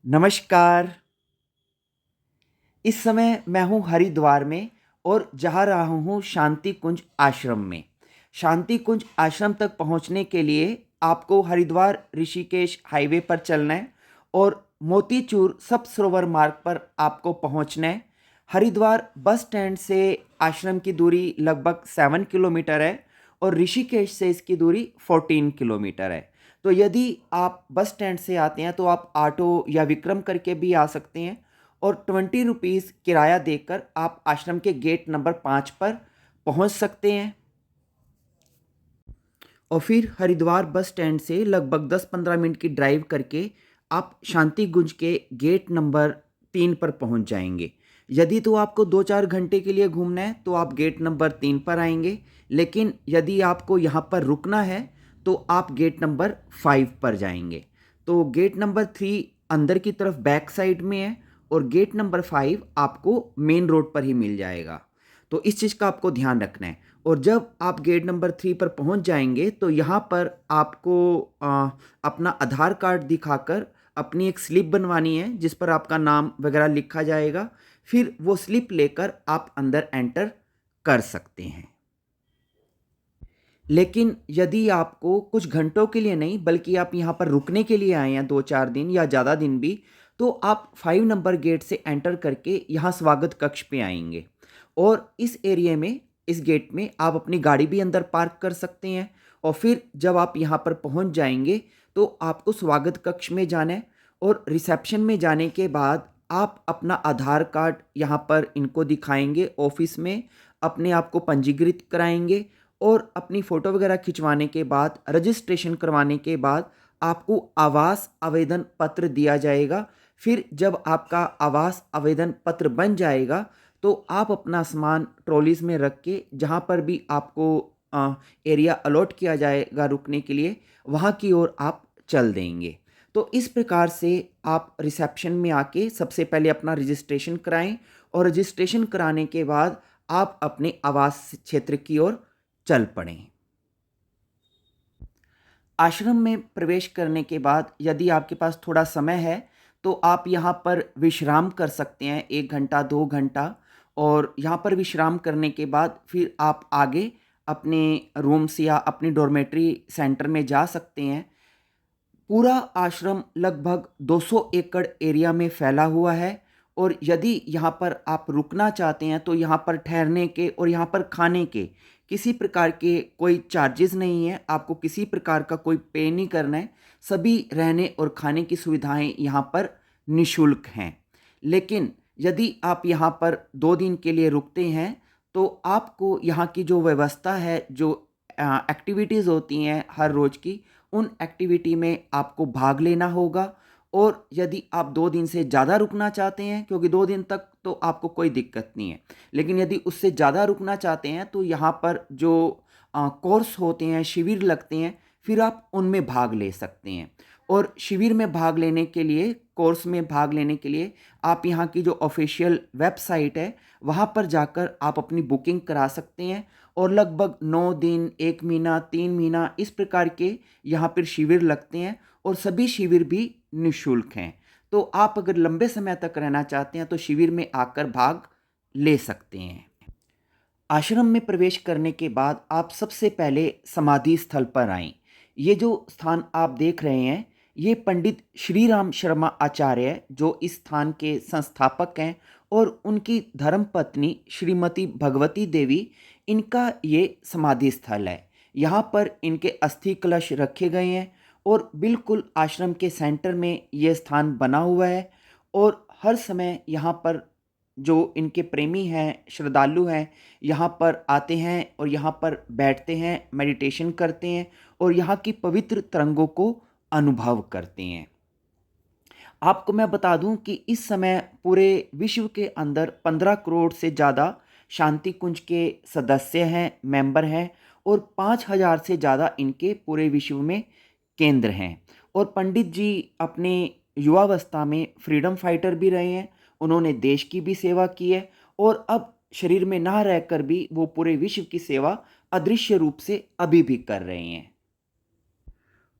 नमस्कार। इस समय मैं हूँ हरिद्वार में और जा रहा हूँ शांति कुंज आश्रम में। शांति कुंज आश्रम तक पहुँचने के लिए आपको हरिद्वार ऋषिकेश हाईवे पर चलना है और मोतीचूर सप्त मार्ग पर आपको पहुँचना है। हरिद्वार बस स्टैंड से आश्रम की दूरी लगभग 7 किलोमीटर है और ऋषिकेश से इसकी दूरी 14 किलोमीटर है। तो यदि आप बस स्टैंड से आते हैं तो आप ऑटो या विक्रम करके भी आ सकते हैं और 20 रुपीज़ किराया देकर आप आश्रम के गेट नंबर 5 पर पहुंच सकते हैं और फिर हरिद्वार बस स्टैंड से लगभग 10-15 मिनट की ड्राइव करके आप शांति कुंज के गेट नंबर 3 पर पहुंच जाएंगे। यदि तो आपको 2-4 घंटे के लिए घूमना है तो आप गेट नंबर 3 पर आएंगे, लेकिन यदि आपको यहाँ पर रुकना है तो आप गेट नंबर 5 पर जाएंगे। तो गेट नंबर 3 अंदर की तरफ बैक साइड में है और गेट नंबर 5 आपको मेन रोड पर ही मिल जाएगा। तो इस चीज़ का आपको ध्यान रखना है। और जब आप गेट नंबर 3 पर पहुंच जाएंगे तो यहाँ पर आपको अपना आधार कार्ड दिखाकर अपनी एक स्लिप बनवानी है जिस पर आपका नाम वगैरह लिखा जाएगा। फिर वो स्लिप लेकर आप अंदर एंटर कर सकते हैं। लेकिन यदि आपको कुछ घंटों के लिए नहीं बल्कि आप यहाँ पर रुकने के लिए आए हैं 2-4 दिन या ज़्यादा दिन भी, तो आप 5 नंबर गेट से एंटर करके यहाँ स्वागत कक्ष पे आएंगे और इस एरिया में, इस गेट में आप अपनी गाड़ी भी अंदर पार्क कर सकते हैं। और फिर जब आप यहाँ पर पहुँच जाएंगे तो आपको स्वागत कक्ष में जाना है और रिसेप्शन में जाने के बाद आप अपना आधार कार्ड यहाँ पर इनको दिखाएंगे ऑफिस में, अपने आप को पंजीकृत कराएंगे और अपनी फ़ोटो वगैरह खिंचवाने के बाद, रजिस्ट्रेशन करवाने के बाद आपको आवास आवेदन पत्र दिया जाएगा। फिर जब आपका आवास आवेदन पत्र बन जाएगा तो आप अपना सामान ट्रॉलीज़ में रख के जहाँ पर भी आपको एरिया अलॉट किया जाएगा रुकने के लिए, वहाँ की ओर आप चल देंगे। तो इस प्रकार से आप रिसेप्शन में आके सबसे पहले अपना रजिस्ट्रेशन कराएं और रजिस्ट्रेशन कराने के बाद आप अपने आवास क्षेत्र की ओर चल पड़ें। आश्रम में प्रवेश करने के बाद यदि आपके पास थोड़ा समय है तो आप यहाँ पर विश्राम कर सकते हैं 1 घंटा 2 घंटा। और यहाँ पर विश्राम करने के बाद फिर आप आगे अपने रूम्स या अपनी डॉर्मेट्री सेंटर में जा सकते हैं। पूरा आश्रम लगभग 200 एकड़ एरिया में फैला हुआ है और यदि यहाँ पर आप रुकना चाहते हैं तो यहाँ पर ठहरने के और यहाँ पर खाने के किसी प्रकार के कोई चार्जेस नहीं है, आपको किसी प्रकार का कोई पे नहीं करना है। सभी रहने और खाने की सुविधाएं यहाँ पर निशुल्क हैं। लेकिन यदि आप यहाँ पर 2 दिन के लिए रुकते हैं तो आपको यहाँ की जो व्यवस्था है, जो एक्टिविटीज़ होती हैं हर रोज़ की, उन एक्टिविटी में आपको भाग लेना होगा। और यदि आप 2 दिन से ज़्यादा रुकना चाहते हैं, क्योंकि 2 दिन तक तो आपको कोई दिक्कत नहीं है, लेकिन यदि उससे ज़्यादा रुकना चाहते हैं तो यहाँ पर जो कोर्स होते हैं, शिविर लगते हैं, फिर आप उनमें भाग ले सकते हैं। और शिविर में भाग लेने के लिए, कोर्स में भाग लेने के लिए आप यहाँ की जो ऑफिशियल वेबसाइट है वहाँ पर जाकर आप अपनी बुकिंग करा सकते हैं और लगभग 9 दिन, 1 महीना, 3 महीना इस प्रकार के यहाँ पर शिविर लगते हैं और सभी शिविर भी निःशुल्क हैं। तो आप अगर लंबे समय तक रहना चाहते हैं तो शिविर में आकर भाग ले सकते हैं। आश्रम में प्रवेश करने के बाद आप सबसे पहले समाधि स्थल पर आएं। ये जो स्थान आप देख रहे हैं ये पंडित श्री राम शर्मा आचार्य है जो इस स्थान के संस्थापक हैं और उनकी धर्मपत्नी श्रीमती भगवती देवी, इनका ये समाधि स्थल है। यहाँ पर इनके अस्थि कलश रखे गए हैं और बिल्कुल आश्रम के सेंटर में ये स्थान बना हुआ है। और हर समय यहाँ पर जो इनके प्रेमी हैं, श्रद्धालु हैं, यहाँ पर आते हैं और यहाँ पर बैठते हैं, मेडिटेशन करते हैं और यहाँ की पवित्र तरंगों को अनुभव करते हैं। आपको मैं बता दूं कि इस समय पूरे विश्व के अंदर 15 करोड़ से ज़्यादा शांति कुंज के सदस्य हैं, मेंबर हैं और 5,000 से ज़्यादा इनके पूरे विश्व में केंद्र हैं। और पंडित जी अपने युवावस्था में फ्रीडम फाइटर भी रहे हैं, उन्होंने देश की भी सेवा की है और अब शरीर में ना रहकर भी वो पूरे विश्व की सेवा अदृश्य रूप से अभी भी कर रहे हैं।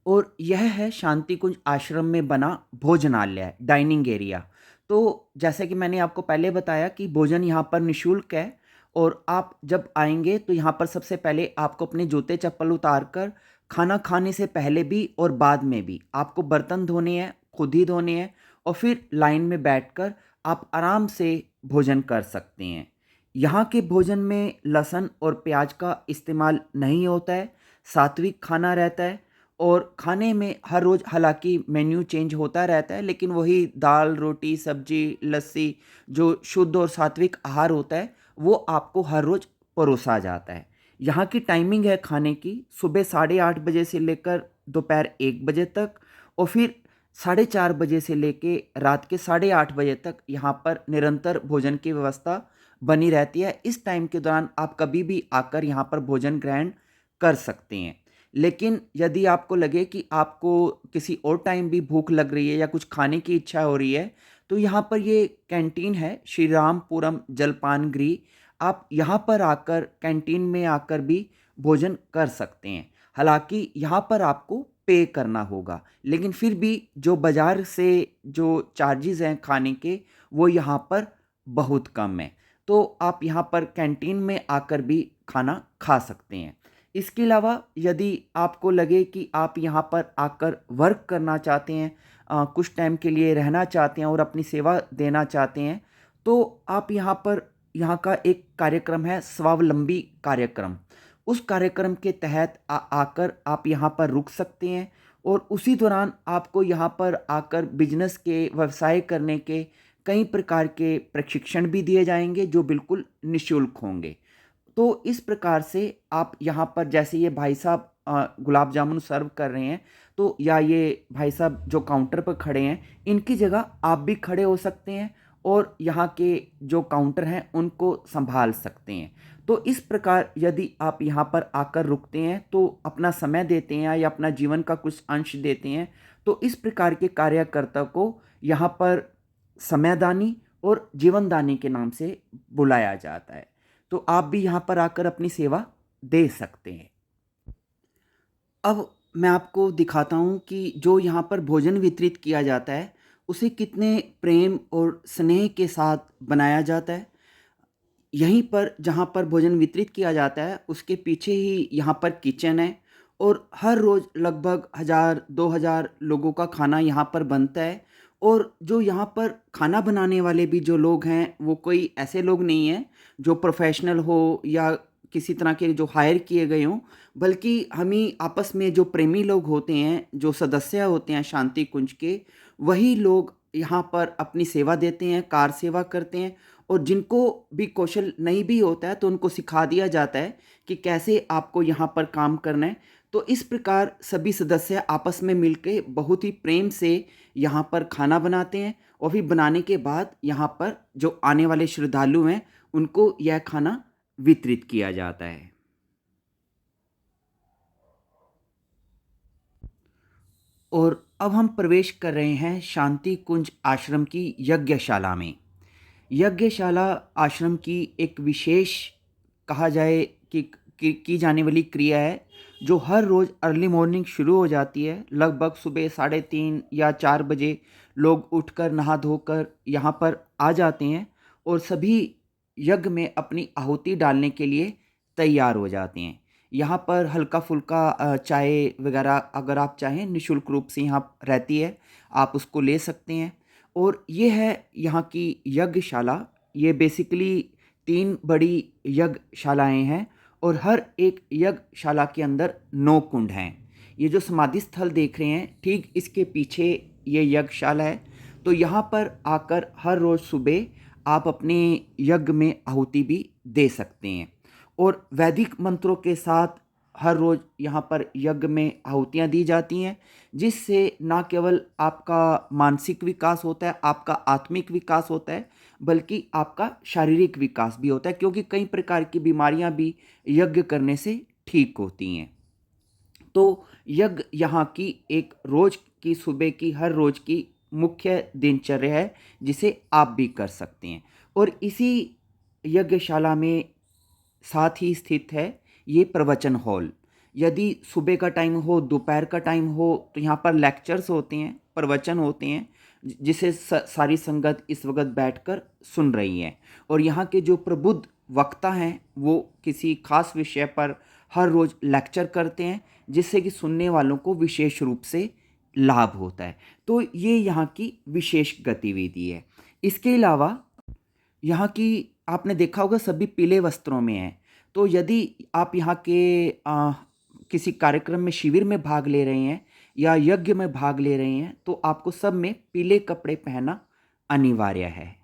और यह है शांति कुंज आश्रम में बना भोजनालय, डाइनिंग एरिया। तो जैसे कि मैंने आपको पहले बताया कि भोजन यहाँ पर निःशुल्क है, और आप जब आएँगे तो यहाँ पर सबसे पहले आपको अपने जूते चप्पल उतार कर खाना खाने से पहले भी और बाद में भी आपको बर्तन धोने हैं, खुद ही धोने हैं, और फिर लाइन में बैठकर आप आराम से भोजन कर सकते हैं। यहाँ के भोजन में लहसुन और प्याज का इस्तेमाल नहीं होता है, सात्विक खाना रहता है, और खाने में हर रोज़ हालाँकि मेन्यू चेंज होता रहता है, लेकिन वही दाल, रोटी, सब्ज़ी, लस्सी जो शुद्ध और सात्विक आहार होता है, वो आपको हर रोज़ परोसा जाता है। यहाँ की टाइमिंग है खाने की सुबह 8:30 बजे से लेकर दोपहर 1 बजे तक, और फिर 4:30 बजे से लेके रात के 8:30 बजे तक यहाँ पर निरंतर भोजन की व्यवस्था बनी रहती है। इस टाइम के दौरान आप कभी भी आकर यहाँ पर भोजन ग्रहण कर सकते हैं। लेकिन यदि आपको लगे कि आपको किसी और टाइम भी भूख लग रही है या कुछ खाने की इच्छा हो रही है, तो यहाँ पर ये कैंटीन है, श्री रामपुरम जलपान गृह। आप यहाँ पर आकर कैंटीन में आकर भी भोजन कर सकते हैं। हालाँकि यहाँ पर आपको पे करना होगा, लेकिन फिर भी जो बाज़ार से जो चार्जेज़ हैं खाने के, वो यहाँ पर बहुत कम हैं। तो आप यहाँ पर कैंटीन में आकर भी खाना खा सकते हैं। इसके अलावा यदि आपको लगे कि आप यहाँ पर आकर वर्क करना चाहते हैं, कुछ टाइम के लिए रहना चाहते हैं और अपनी सेवा देना चाहते हैं, तो आप यहाँ पर, यहाँ का एक कार्यक्रम है स्वावलंबी कार्यक्रम। उस कार्यक्रम के तहत आकर आप यहाँ पर रुक सकते हैं, और उसी दौरान आपको यहाँ पर आकर बिजनेस के व्यवसाय करने के कई प्रकार के प्रशिक्षण भी दिए जाएंगे जो बिल्कुल निःशुल्क होंगे। तो इस प्रकार से आप यहाँ पर, जैसे ये भाई साहब गुलाब जामुन सर्व कर रहे हैं, तो या ये भाई साहब जो काउंटर पर खड़े हैं, इनकी जगह आप भी खड़े हो सकते हैं और यहाँ के जो काउंटर हैं उनको संभाल सकते हैं। तो इस प्रकार यदि आप यहाँ पर आकर रुकते हैं, तो अपना समय देते हैं या अपना जीवन का कुछ अंश देते हैं, तो इस प्रकार के कार्यकर्ता को यहाँ पर समयदानी और जीवनदानी के नाम से बुलाया जाता है। तो आप भी यहाँ पर आकर अपनी सेवा दे सकते हैं। अब मैं आपको दिखाता हूँ कि जो यहाँ पर भोजन वितरित किया जाता है, उसे कितने प्रेम और स्नेह के साथ बनाया जाता है। यहीं पर जहाँ पर भोजन वितरित किया जाता है, उसके पीछे ही यहाँ पर किचन है, और हर रोज़ लगभग 1000-2000 लोगों का खाना यहाँ पर बनता है। और जो यहाँ पर खाना बनाने वाले भी जो लोग हैं, वो कोई ऐसे लोग नहीं हैं जो प्रोफेशनल हो या किसी तरह के जो हायर किए गए हों, बल्कि हम ही आपस में जो प्रेमी लोग होते हैं, जो सदस्य होते हैं शांति कुंज के, वही लोग यहाँ पर अपनी सेवा देते हैं, कार सेवा करते हैं। और जिनको भी कौशल नहीं भी होता है, तो उनको सिखा दिया जाता है कि कैसे आपको यहाँ पर काम करना है। तो इस प्रकार सभी सदस्य आपस में मिलके बहुत ही प्रेम से यहाँ पर खाना बनाते हैं, और फिर बनाने के बाद यहाँ पर जो आने वाले श्रद्धालु हैं, उनको यह खाना वितरित किया जाता है। और अब हम प्रवेश कर रहे हैं शांति कुंज आश्रम की यज्ञशाला में। यज्ञशाला आश्रम की एक विशेष, कहा जाए कि की जाने वाली क्रिया है, जो हर रोज़ अर्ली मॉर्निंग शुरू हो जाती है। लगभग सुबह 3:30 या 4 बजे लोग उठकर नहा धोकर यहाँ पर आ जाते हैं, और सभी यज्ञ में अपनी आहुति डालने के लिए तैयार हो जाते हैं। यहाँ पर हल्का फुल्का चाय वगैरह अगर आप चाहें निःशुल्क रूप से यहाँ रहती है, आप उसको ले सकते हैं। और ये है यहाँ की यज्ञशाला। ये बेसिकली 3 बड़ी यज्ञशालाएँ हैं, और हर एक यज्ञशाला के अंदर 9 कुंड हैं। ये जो समाधि स्थल देख रहे हैं, ठीक इसके पीछे ये यज्ञशाला है। तो यहाँ पर आकर हर रोज़ सुबह आप अपने यज्ञ में आहुति भी दे सकते हैं, और वैदिक मंत्रों के साथ हर रोज़ यहाँ पर यज्ञ में आहुतियाँ दी जाती हैं, जिससे ना केवल आपका मानसिक विकास होता है, आपका आत्मिक विकास होता है, बल्कि आपका शारीरिक विकास भी होता है, क्योंकि कई प्रकार की बीमारियाँ भी यज्ञ करने से ठीक होती हैं। तो यज्ञ यहाँ की एक रोज़ की सुबह की, हर रोज़ की मुख्य दिनचर्या है, जिसे आप भी कर सकते हैं। और इसी यज्ञशाला में साथ ही स्थित है ये प्रवचन हॉल। यदि सुबह का टाइम हो, दोपहर का टाइम हो, तो यहाँ पर लेक्चर्स होते हैं, प्रवचन होते हैं, जिसे सारी संगत इस वक्त बैठकर सुन रही है। और यहाँ के जो प्रबुद्ध वक्ता हैं वो किसी खास विषय पर हर रोज़ लेक्चर करते हैं, जिससे कि सुनने वालों को विशेष रूप से लाभ होता है। तो ये यहाँ की विशेष गतिविधि है। इसके अलावा यहाँ की आपने देखा होगा सभी पीले वस्त्रों में हैं। तो यदि आप यहाँ के किसी कार्यक्रम में, शिविर में भाग ले रहे हैं या यज्ञ में भाग ले रहे हैं, तो आपको सब में पीले कपड़े पहनना अनिवार्य है।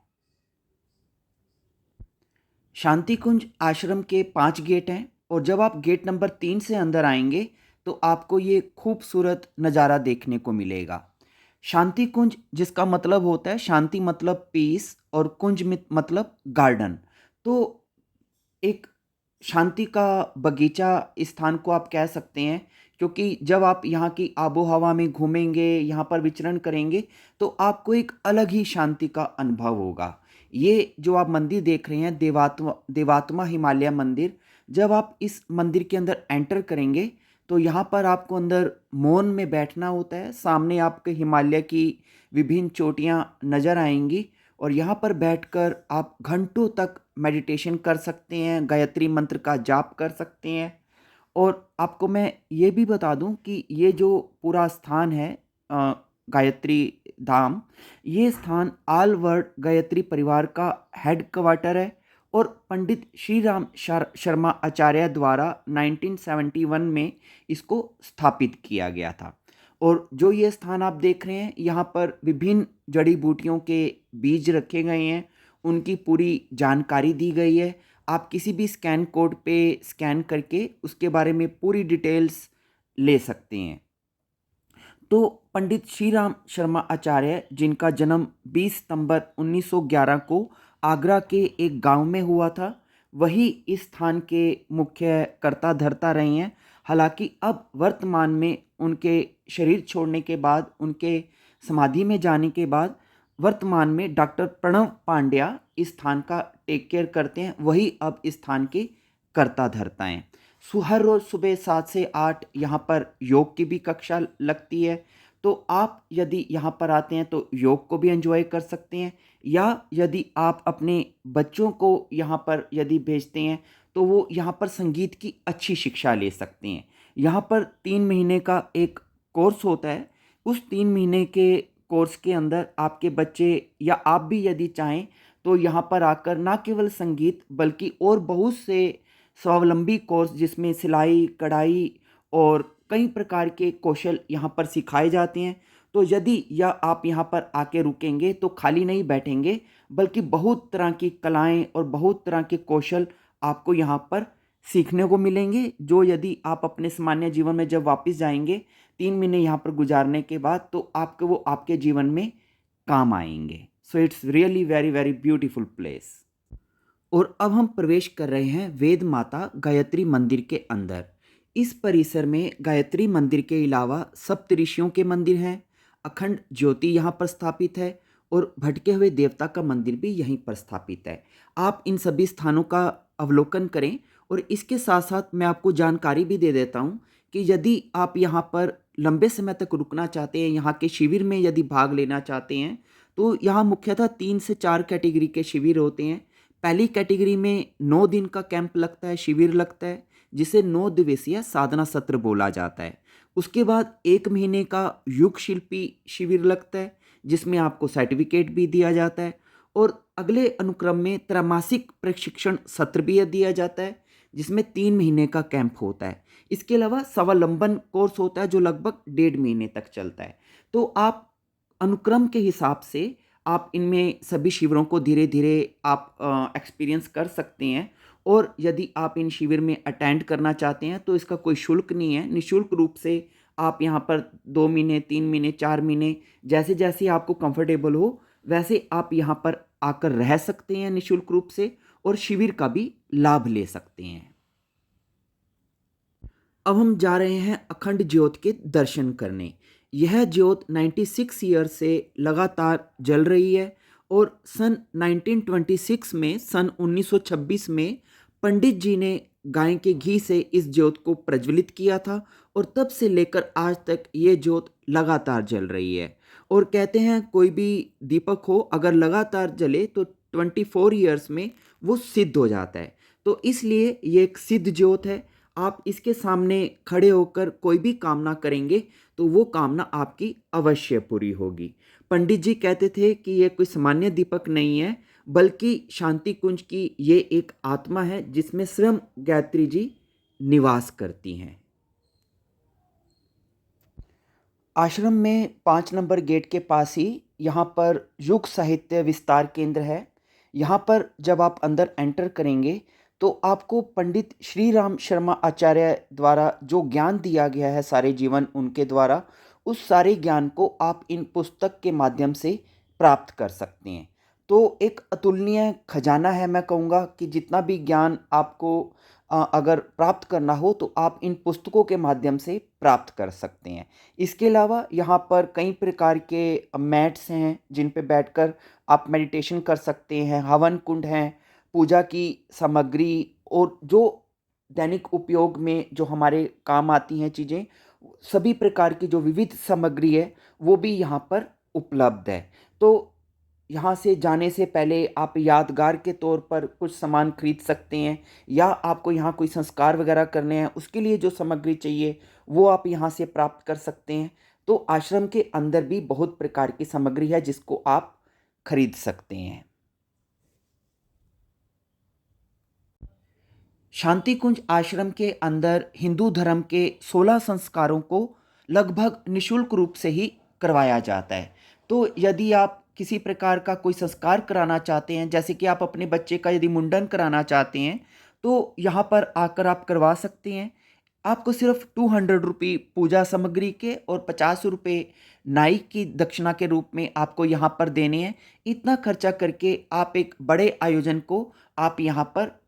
शांति कुंज आश्रम के 5 गेट हैं और जब आप गेट नंबर 3 से अंदर आएंगे तो आपको ये खूबसूरत नज़ारा देखने को मिलेगा। शांति कुंज, जिसका मतलब होता है, शांति मतलब पीस और कुंज मतलब गार्डन। तो एक शांति का बगीचा स्थान को आप कह सकते हैं, क्योंकि जब आप यहाँ की आबो हवा में घूमेंगे, यहाँ पर विचरण करेंगे, तो आपको एक अलग ही शांति का अनुभव होगा। ये जो आप मंदिर देख रहे हैं, देवात्मा हिमालय मंदिर, जब आप इस मंदिर के अंदर एंटर करेंगे तो यहाँ पर आपको अंदर मौन में बैठना होता है। सामने आपके हिमालय की विभिन्न चोटियाँ नज़र आएंगी और यहाँ पर बैठकर आप घंटों तक मेडिटेशन कर सकते हैं, गायत्री मंत्र का जाप कर सकते हैं। और आपको मैं ये भी बता दूं कि ये जो पूरा स्थान है, गायत्री धाम, ये स्थान ऑल वर्ल्ड गायत्री परिवार का हेड क्वार्टर है और पंडित श्री राम शर्मा आचार्य द्वारा 1971 में इसको स्थापित किया गया था। और जो ये स्थान आप देख रहे हैं, यहाँ पर विभिन्न जड़ी बूटियों के बीज रखे गए हैं, उनकी पूरी जानकारी दी गई है। आप किसी भी स्कैन कोड पे स्कैन करके उसके बारे में पूरी डिटेल्स ले सकते हैं। तो पंडित श्री राम शर्मा आचार्य, जिनका जन्म 20 सितंबर 1911 को आगरा के एक गांव में हुआ था, वही इस स्थान के मुख्य कर्ता धर्ता रहे हैं। हालांकि अब वर्तमान में उनके शरीर छोड़ने के बाद, उनके समाधि में जाने के बाद, वर्तमान में डॉक्टर प्रणव पांड्या इस स्थान का टेक केयर करते हैं। वही अब इस स्थान के कर्ता धर्ता हैं। हर रोज़ सुबह 7 से 8 यहाँ पर योग की भी कक्षा लगती है। तो आप यदि यहाँ पर आते हैं तो योग को भी एंजॉय कर सकते हैं, या यदि आप अपने बच्चों को यहाँ पर यदि भेजते हैं तो वो यहाँ पर संगीत की अच्छी शिक्षा ले सकते हैं। यहाँ पर 3 महीने का एक कोर्स होता है। उस 3 महीने के कोर्स के अंदर आपके बच्चे या आप भी यदि चाहें तो यहाँ पर आकर ना केवल संगीत बल्कि और बहुत से स्वावलंबी कोर्स, जिसमें सिलाई, कढ़ाई और कई प्रकार के कौशल यहाँ पर सिखाए जाते हैं। तो यदि या आप यहाँ पर आके रुकेंगे तो खाली नहीं बैठेंगे, बल्कि बहुत तरह की कलाएं और बहुत तरह के कौशल आपको यहाँ पर सीखने को मिलेंगे, जो यदि आप अपने सामान्य जीवन में जब वापस जाएंगे 3 महीने यहाँ पर गुजारने के बाद, तो आपको वो आपके जीवन में काम आएंगे। So it's really very very beautiful place. और अब हम प्रवेश कर रहे हैं वेद माता गायत्री मंदिर के अंदर। इस परिसर में गायत्री मंदिर के अलावा सप्तऋषियों के मंदिर हैं, अखंड ज्योति यहाँ पर स्थापित है और भटके हुए देवता का मंदिर भी यहीं पर स्थापित है। आप इन सभी स्थानों का अवलोकन करें। और इसके साथ साथ मैं आपको जानकारी भी दे देता हूँ कि यदि आप यहाँ पर लंबे समय तक रुकना चाहते हैं, यहाँ के शिविर में यदि भाग लेना चाहते हैं, तो यहाँ मुख्यतः 3 से 4 कैटेगरी के शिविर होते हैं। पहली कैटेगरी में 9 दिन का कैंप लगता है, शिविर लगता है, जिसे 9 दिवसीय साधना सत्र बोला जाता है। उसके बाद 1 महीने का युग शिल्पी शिविर लगता है, जिसमें आपको सर्टिफिकेट भी दिया जाता है। और अगले अनुक्रम में त्रैमासिक प्रशिक्षण सत्र भी दिया जाता है, जिसमें 3 महीने का कैंप होता है। इसके अलावा स्वावलंबन कोर्स होता है, जो लगभग 1.5 महीने तक चलता है। तो आप अनुक्रम के हिसाब से आप इनमें सभी शिविरों को धीरे धीरे आप एक्सपीरियंस कर सकते हैं। और यदि आप इन शिविर में अटेंड करना चाहते हैं तो इसका कोई शुल्क नहीं है, निःशुल्क रूप से आप यहाँ पर 2 महीने, 3 महीने, 4 महीने, जैसे जैसे आपको कंफर्टेबल हो वैसे आप यहाँ पर आकर रह सकते हैं निःशुल्क रूप से, और शिविर का भी लाभ ले सकते हैं। अब हम जा रहे हैं अखंड ज्योत के दर्शन करने। यह ज्योत 96 ईयर से लगातार जल रही है और सन 1926 में, सन 1926 में पंडित जी ने गाय के घी से इस ज्योत को प्रज्वलित किया था और तब से लेकर आज तक ये ज्योत लगातार जल रही है। और कहते हैं कोई भी दीपक हो अगर लगातार जले तो 24 ईयर्स में वो सिद्ध हो जाता है। तो इसलिए ये एक सिद्ध ज्योत है। आप इसके सामने खड़े होकर कोई भी कामना करेंगे तो वो कामना आपकी अवश्य पूरी होगी। पंडित जी कहते थे कि ये कोई सामान्य दीपक नहीं है, बल्कि शांति कुंज की ये एक आत्मा है जिसमें स्वयं गायत्री जी निवास करती हैं। आश्रम में 5 नंबर गेट के पास ही यहाँ पर युग साहित्य विस्तार केंद्र है। यहाँ पर जब आप अंदर एंटर करेंगे तो आपको पंडित श्री राम शर्मा आचार्य द्वारा जो ज्ञान दिया गया है सारे जीवन उनके द्वारा, उस सारे ज्ञान को आप इन पुस्तक के माध्यम से प्राप्त कर सकते हैं। तो एक अतुलनीय खजाना है। मैं कहूँगा कि जितना भी ज्ञान आपको अगर प्राप्त करना हो तो आप इन पुस्तकों के माध्यम से प्राप्त कर सकते हैं। इसके अलावा यहाँ पर कई प्रकार के मैट्स हैं जिन पे बैठकर आप मेडिटेशन कर सकते हैं, हवन कुंड हैं, पूजा की सामग्री और जो दैनिक उपयोग में जो हमारे काम आती हैं चीज़ें, सभी प्रकार की जो विविध सामग्री है वो भी यहाँ पर उपलब्ध है। तो यहाँ से जाने से पहले आप यादगार के तौर पर कुछ सामान खरीद सकते हैं, या आपको यहाँ कोई संस्कार वगैरह करने हैं उसके लिए जो सामग्री चाहिए वो आप यहाँ से प्राप्त कर सकते हैं। तो आश्रम के अंदर भी बहुत प्रकार की सामग्री है जिसको आप खरीद सकते हैं। शांति कुंज आश्रम के अंदर हिंदू धर्म के 16 संस्कारों को लगभग निशुल्क रूप से ही करवाया जाता है। तो यदि आप किसी प्रकार का कोई संस्कार कराना चाहते हैं, जैसे कि आप अपने बच्चे का यदि मुंडन कराना चाहते हैं तो यहाँ पर आकर आप करवा सकते हैं। आपको सिर्फ 200 रुपये पूजा सामग्री के और 50 रुपये नाई की दक्षिणा के रूप में आपको यहाँ पर देने हैं। इतना खर्चा करके आप एक बड़े आयोजन को आप यहाँ पर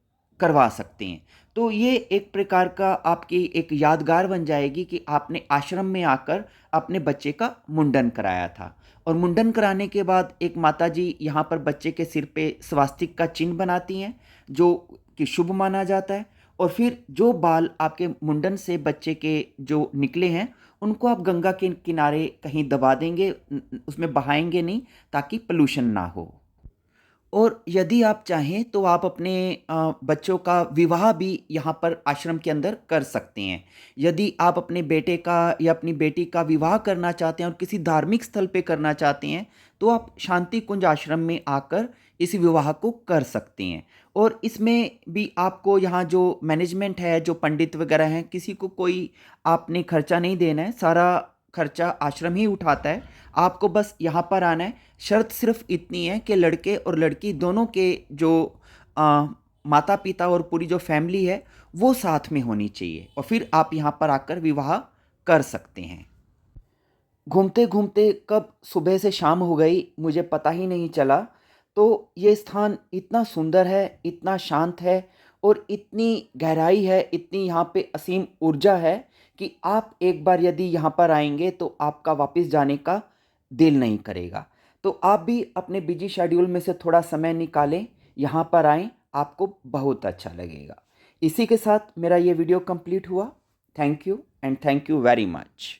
करवा सकते हैं। तो ये एक प्रकार का आपकी एक यादगार बन जाएगी कि आपने आश्रम में आकर अपने बच्चे का मुंडन कराया था। और मुंडन कराने के बाद एक माताजी यहाँ पर बच्चे के सिर पे स्वास्तिक का चिन्ह बनाती हैं जो कि शुभ माना जाता है। और फिर जो बाल आपके मुंडन से बच्चे के जो निकले हैं उनको आप गंगा के किनारे कहीं दबा देंगे, उसमें बहाएंगे नहीं ताकि पोल्यूशन ना हो। और यदि आप चाहें तो आप अपने बच्चों का विवाह भी यहाँ पर आश्रम के अंदर कर सकते हैं। यदि आप अपने बेटे का या अपनी बेटी का विवाह करना चाहते हैं और किसी धार्मिक स्थल पे करना चाहते हैं तो आप शांति कुंज आश्रम में आकर इस विवाह को कर सकते हैं। और इसमें भी आपको यहाँ जो मैनेजमेंट है, जो पंडित वगैरह हैं, किसी को कोई आपने खर्चा नहीं देना है, सारा खर्चा आश्रम ही उठाता है। आपको बस यहाँ पर आना है। शर्त सिर्फ इतनी है कि लड़के और लड़की दोनों के जो माता पिता और पूरी जो फैमिली है वो साथ में होनी चाहिए, और फिर आप यहाँ पर आकर विवाह कर सकते हैं। घूमते घूमते कब सुबह से शाम हो गई मुझे पता ही नहीं चला। तो ये स्थान इतना सुंदर है, इतना शांत है और इतनी गहराई है, इतनी यहाँ पे असीम ऊर्जा है कि आप एक बार यदि यहाँ पर आएंगे तो आपका वापस जाने का दिल नहीं करेगा। तो आप भी अपने बिजी शेड्यूल में से थोड़ा समय निकालें, यहाँ पर आएँ, आपको बहुत अच्छा लगेगा। इसी के साथ मेरा ये वीडियो कंप्लीट हुआ। Thank you and thank you very much.